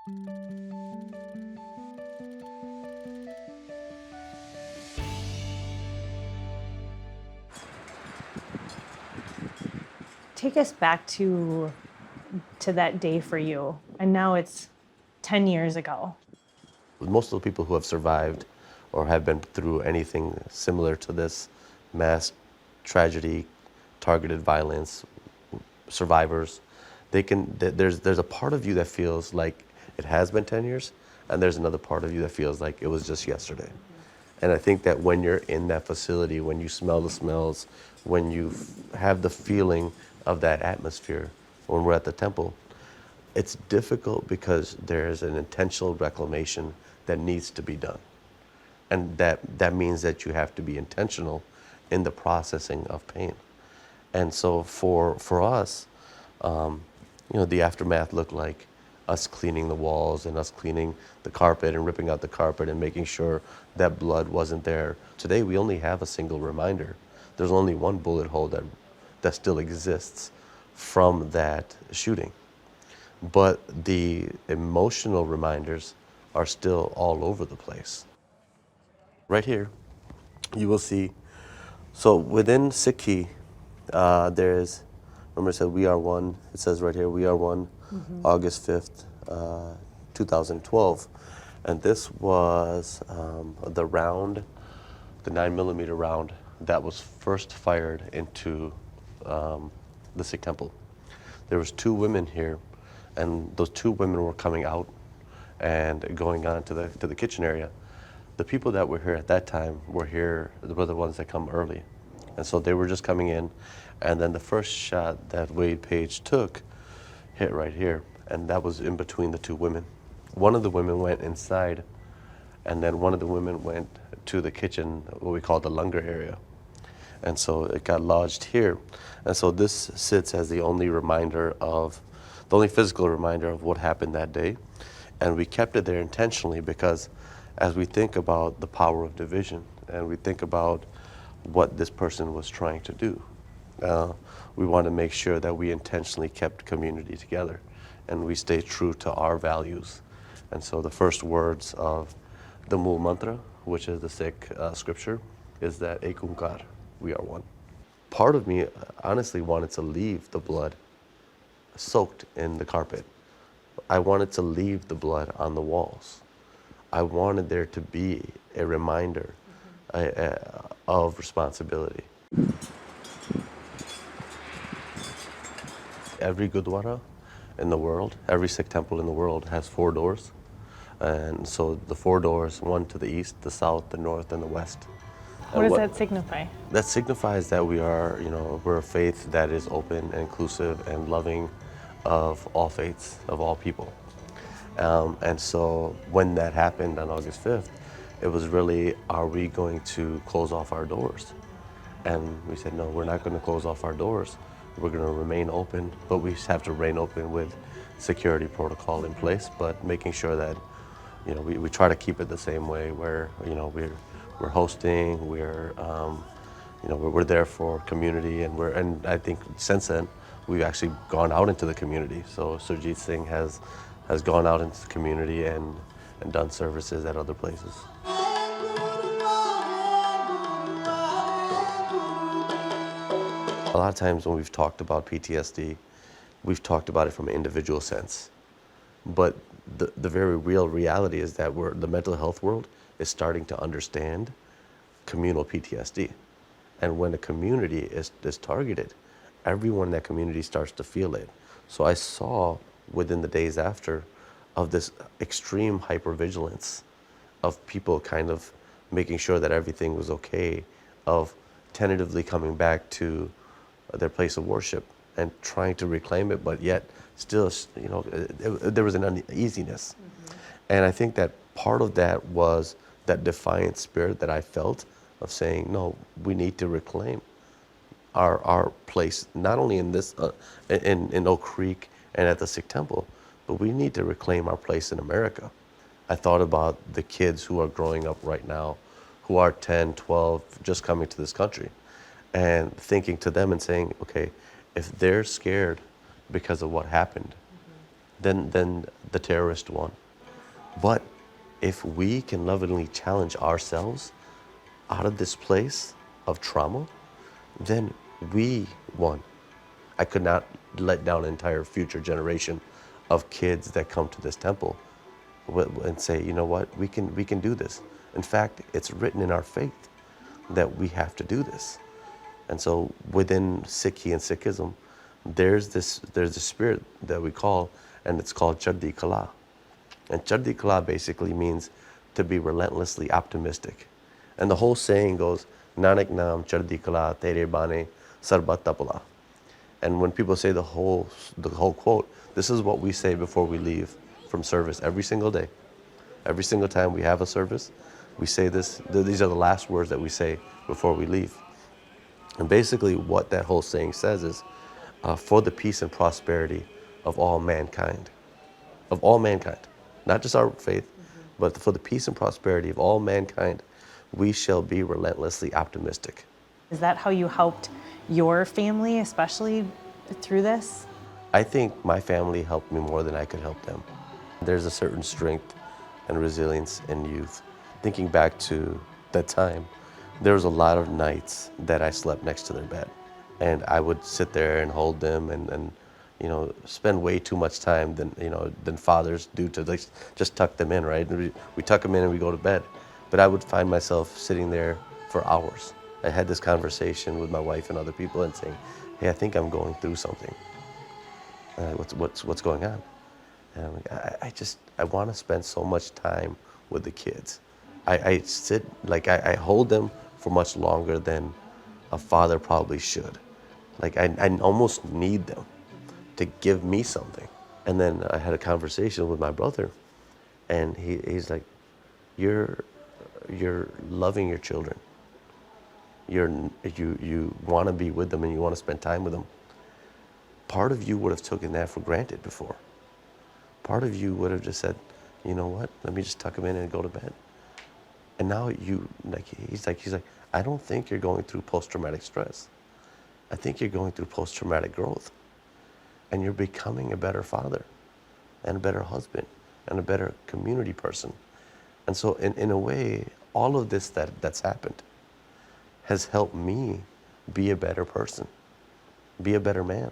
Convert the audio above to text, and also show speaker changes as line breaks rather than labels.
Take us back to that day for you, and now it's 10 years ago.
Most of the people who have survived or have been through anything similar to this mass tragedy, targeted violence, survivors, there's a part of you that feels like it has been 10 years, and there's another part of you that feels like it was just yesterday. And I think that when you're in that facility, when you smell the smells, when you have the feeling of that atmosphere, when we're at the temple, it's difficult because there's an intentional reclamation that needs to be done. And that means that you have to be intentional in the processing of pain. And so for us, the aftermath looked like us cleaning the walls and us cleaning the carpet and ripping out the carpet and making sure that blood wasn't there. Today, we only have a single reminder. There's only one bullet hole that still exists from that shooting. But the emotional reminders are still all over the place. Right here, you will see, so within Sikh, there's, remember it said we are one, it says right here, we are one, August 5th, 2012. And this was the round, the 9mm round that was first fired into the Sikh temple. There was 2 women here, and those 2 women were coming out and going on to the kitchen area. The people that were here at that time were the ones that come early. And so they were just coming in, and then the first shot that Wade Page took hit right here, and that was in between the 2 women. One of the women went inside, and then one of the women went to the kitchen, what we call the langar area. And so it got lodged here. And so this sits as the only physical reminder of what happened that day. And we kept it there intentionally because as we think about the power of division and we think about what this person was trying to do, we want to make sure that we intentionally kept community together and we stay true to our values. And so the first words of the Mool Mantra, which is the Sikh scripture, is that Ekunkar, we are one. Part of me honestly wanted to leave the blood soaked in the carpet. I wanted to leave the blood on the walls. I wanted there to be a reminder of responsibility. Every Gurdwara in the world, every Sikh temple in the world has 4 doors. And so the 4 doors, one to the east, the south, the north, and the west.
What does that signify?
That signifies that we're a faith that is open and inclusive and loving of all faiths, of all people. And so when that happened on August 5th, it was really, are we going to close off our doors? And we said, no, we're not going to close off our doors. We're going to remain open, but we just have to remain open with security protocol in place, but making sure that, we try to keep it the same way where, we're hosting, we're there for community, and I think since then, we've actually gone out into the community. So Surjit Singh has gone out into the community and done services at other places. A lot of times when we've talked about PTSD, we've talked about it from an individual sense. But the very real reality is that the mental health world is starting to understand communal PTSD. And when a community is targeted, everyone in that community starts to feel it. So I saw within the days after of this extreme hypervigilance of people kind of making sure that everything was okay, of tentatively coming back to their place of worship and trying to reclaim it, but yet still, there was an uneasiness. And I think that part of that was that defiant spirit that I felt of saying, no, we need to reclaim our place, not only in this, in Oak Creek and at the Sikh temple, but we need to reclaim our place in America. I thought about the kids who are growing up right now, who are 10, 12, just coming to this country, and thinking to them and saying, okay, if they're scared because of what happened, then the terrorist won. But if we can lovingly challenge ourselves out of this place of trauma, then we won. I could not let down an entire future generation of kids that come to this temple and say, you know what, we can do this. In fact, it's written in our faith that we have to do this. And so within Sikhi and Sikhism, there's a spirit that we call, and it's called Chardi Kala. And Chardi Kala basically means to be relentlessly optimistic. And the whole saying goes, Nanak Naam Chardi Kala Tere Bane Sarbat Tapala. And when people say the whole quote, this is what we say before we leave from service every single day. Every single time we have a service, we say this. These are the last words that we say before we leave. And basically what that whole saying says is, for the peace and prosperity of all mankind. Of all mankind. Not just our faith, but for the peace and prosperity of all mankind, we shall be relentlessly optimistic.
Is that how you helped your family, especially through this?
I think my family helped me more than I could help them. There's a certain strength and resilience in youth. Thinking back to that time, there was a lot of nights that I slept next to their bed. And I would sit there and hold them and spend way too much time than fathers do to just tuck them in, right? And we tuck them in and we go to bed. But I would find myself sitting there for hours. I had this conversation with my wife and other people and saying, hey, I think I'm going through something. What's going on? And I'm like, I want to spend so much time with the kids. I hold them for much longer than a father probably should. Like I almost need them to give me something. And then I had a conversation with my brother, and he's like, you're loving your children. You want to be with them and you want to spend time with them. Part of you would have taken that for granted before. Part of you would have just said, you know what, let me just tuck them in and go to bed. And now he's like, I don't think you're going through post-traumatic stress. I think you're going through post-traumatic growth. And you're becoming a better father and a better husband and a better community person. And so in a way, all of this that's happened has helped me be a better person, be a better man.